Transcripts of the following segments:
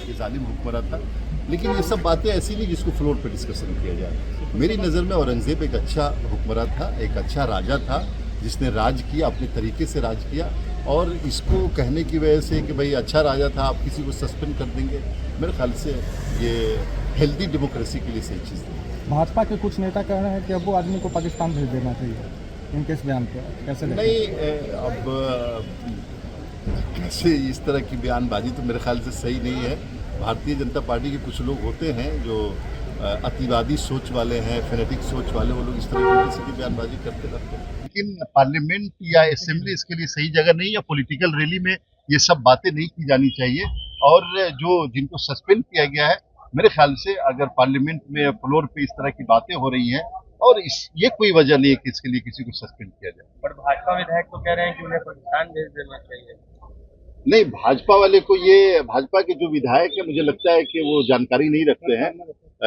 ये जालिम हुक्मरान था। लेकिन ये सब बातें ऐसी नहीं जिसको फ्लोर पे डिस्कशन किया जाए। मेरी नज़र में औरंगज़ेब एक अच्छा हुक्मरान था, एक अच्छा राजा था, जिसने राज किया, अपने तरीके से राज किया। और इसको कहने की वजह से कि भाई अच्छा राजा था, आप किसी को सस्पेंड कर देंगे, मेरे ख्याल से ये हेल्दी डेमोक्रेसी के लिए सही चीज़ नहीं। भाजपा के कुछ नेता कह रहे हैं कि अब वो आदमी को पाकिस्तान भेज देना चाहिए, इनके इस बयान पे कैसे देखें? नहीं, अब से इस तरह की बयानबाजी तो मेरे ख्याल से सही नहीं है। भारतीय जनता पार्टी के कुछ लोग होते हैं जो अतिवादी सोच वाले हैं, फेनेटिक सोच वाले, वो लोग इस तरह की किसी की बयानबाजी करते रहते हैं। लेकिन पार्लियामेंट या असेंबली इसके लिए सही जगह नहीं है। पॉलिटिकल रैली में ये सब बातें नहीं की जानी चाहिए। और जो जिनको सस्पेंड किया गया है, मेरे ख्याल से अगर पार्लियामेंट में फ्लोर पे इस तरह की बातें हो रही हैं और ये कोई वजह नहीं है कि इसके लिए किसी को सस्पेंड किया जाए। पर भाजपा विधायक तो कह रहे हैं कि उन्हें पाकिस्तान भेज देना चाहिए। नहीं, भाजपा वाले को, ये भाजपा के जो विधायक है, मुझे लगता है कि वो जानकारी नहीं रखते हैं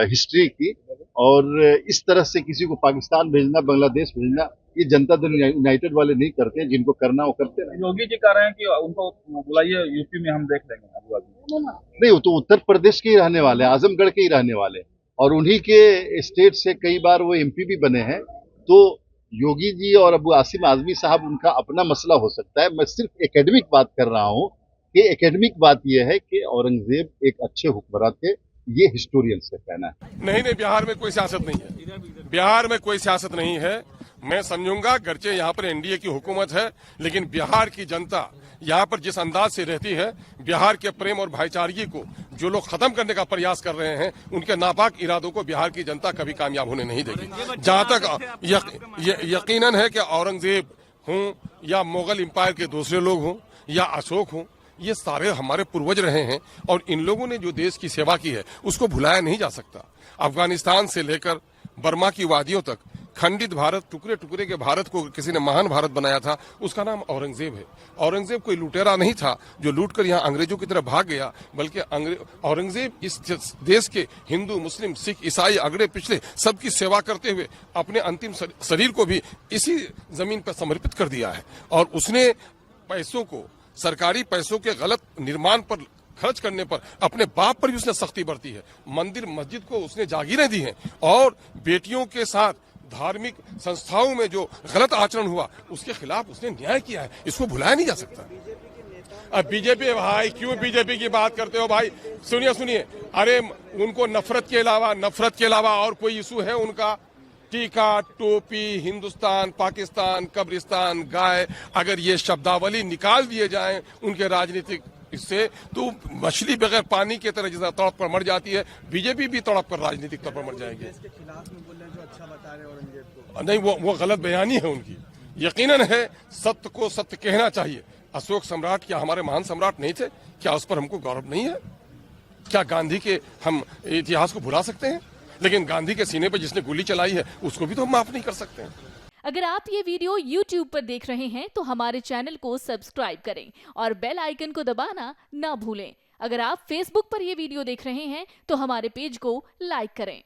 हिस्ट्री की। और इस तरह से किसी को पाकिस्तान भेजना, बांग्लादेश भेजना, ये जनता दल यूनाइटेड वाले नहीं करते हैं। जिनको करना वो करते हैं। योगी जी कह रहे हैं कि उनको बुलाइए, यूपी में हम देख लेंगे अबू आदमी। नहीं, वो तो उत्तर प्रदेश के ही रहने वाले हैं, आजमगढ़ के ही रहने वाले हैं, और उन्हीं के स्टेट से कई बार वो एमपी भी बने हैं। तो योगी जी और अबू आसिम आजमी साहब, उनका अपना मसला हो सकता है। मैं सिर्फ एकेडमिक बात कर रहा हूँ कि एकेडमिक बात यह है कि औरंगजेब एक अच्छे हुक्मरान थे, ये हिस्टोरियन से कहना है। नहीं, बिहार में कोई सियासत नहीं है। बिहार में कोई सियासत नहीं है। मैं समझूंगा गर्चे यहाँ पर एनडीए की हुकूमत है, लेकिन बिहार की जनता यहाँ पर जिस अंदाज से रहती है, बिहार के प्रेम और भाईचारगी को जो लोग खत्म करने का प्रयास कर रहे हैं, उनके नापाक इरादों को बिहार की जनता कभी कामयाब होने नहीं देगी। जहां तक यकीनन है कि औरंगजेब हों या मुगल एम्पायर के दूसरे लोग हों या अशोक हों, ये सारे हमारे पूर्वज रहे हैं और इन लोगों ने जो देश की सेवा की है उसको भुलाया नहीं जा सकता। अफगानिस्तान से लेकर बर्मा की वादियों तक खंडित भारत, टुकड़े टुकड़े के भारत को किसी ने महान भारत बनाया था, उसका नाम औरंगजेब है। औरंगजेब कोई लुटेरा नहीं था जो लूट कर यहाँ अंग्रेजों की तरफ भाग गया, बल्कि औरंगजेब इस देश के हिंदू, मुस्लिम, सिख, ईसाई, अगड़े पिछले सबकी सेवा करते हुए अपने अंतिम शरीर को भी इसी जमीन पर समर्पित कर दिया है। और उसने पैसों को, सरकारी पैसों के गलत निर्माण पर खर्च करने पर अपने बाप पर भी उसने सख्ती बरती है। मंदिर मस्जिद को उसने जागीरें दी हैं और बेटियों के साथ धार्मिक संस्थाओं में जो गलत आचरण हुआ उसके खिलाफ उसने न्याय किया है। इसको भुलाया नहीं जा सकता। अब बीजेपी, भाई क्यों बीजेपी की बात करते हो भाई? सुनिए, अरे उनको नफरत के अलावा और कोई इशू है उनका? टीका, टोपी, हिंदुस्तान, पाकिस्तान, कब्रिस्तान, गाय, अगर ये शब्दावली निकाल दिए जाएं उनके राजनीतिक इससे, तो मछली बगैर पानी की तरह जितना तड़प पर मर जाती है, बीजेपी भी तड़प कर राजनीतिक तौर पर मर जाएगी। इसके खिलाफ में बोल रहे हैं जो अच्छा बता रहे औरंगजेब को। नहीं, वो गलत बयानी है उनकी। यकीनन है सत्य को सत्य कहना चाहिए। अशोक सम्राट क्या हमारे महान सम्राट नहीं थे? क्या उस पर हमको गौरव नहीं है? क्या गांधी के हम इतिहास को भुला सकते हैं? लेकिन गांधी के सीने पर जिसने गोली चलाई है उसको भी तो हम माफ नहीं कर सकते हैं। अगर आप ये वीडियो YouTube पर देख रहे हैं तो हमारे चैनल को सब्सक्राइब करें और बेल आइकन को दबाना ना भूलें। अगर आप Facebook पर ये वीडियो देख रहे हैं तो हमारे पेज को लाइक करें।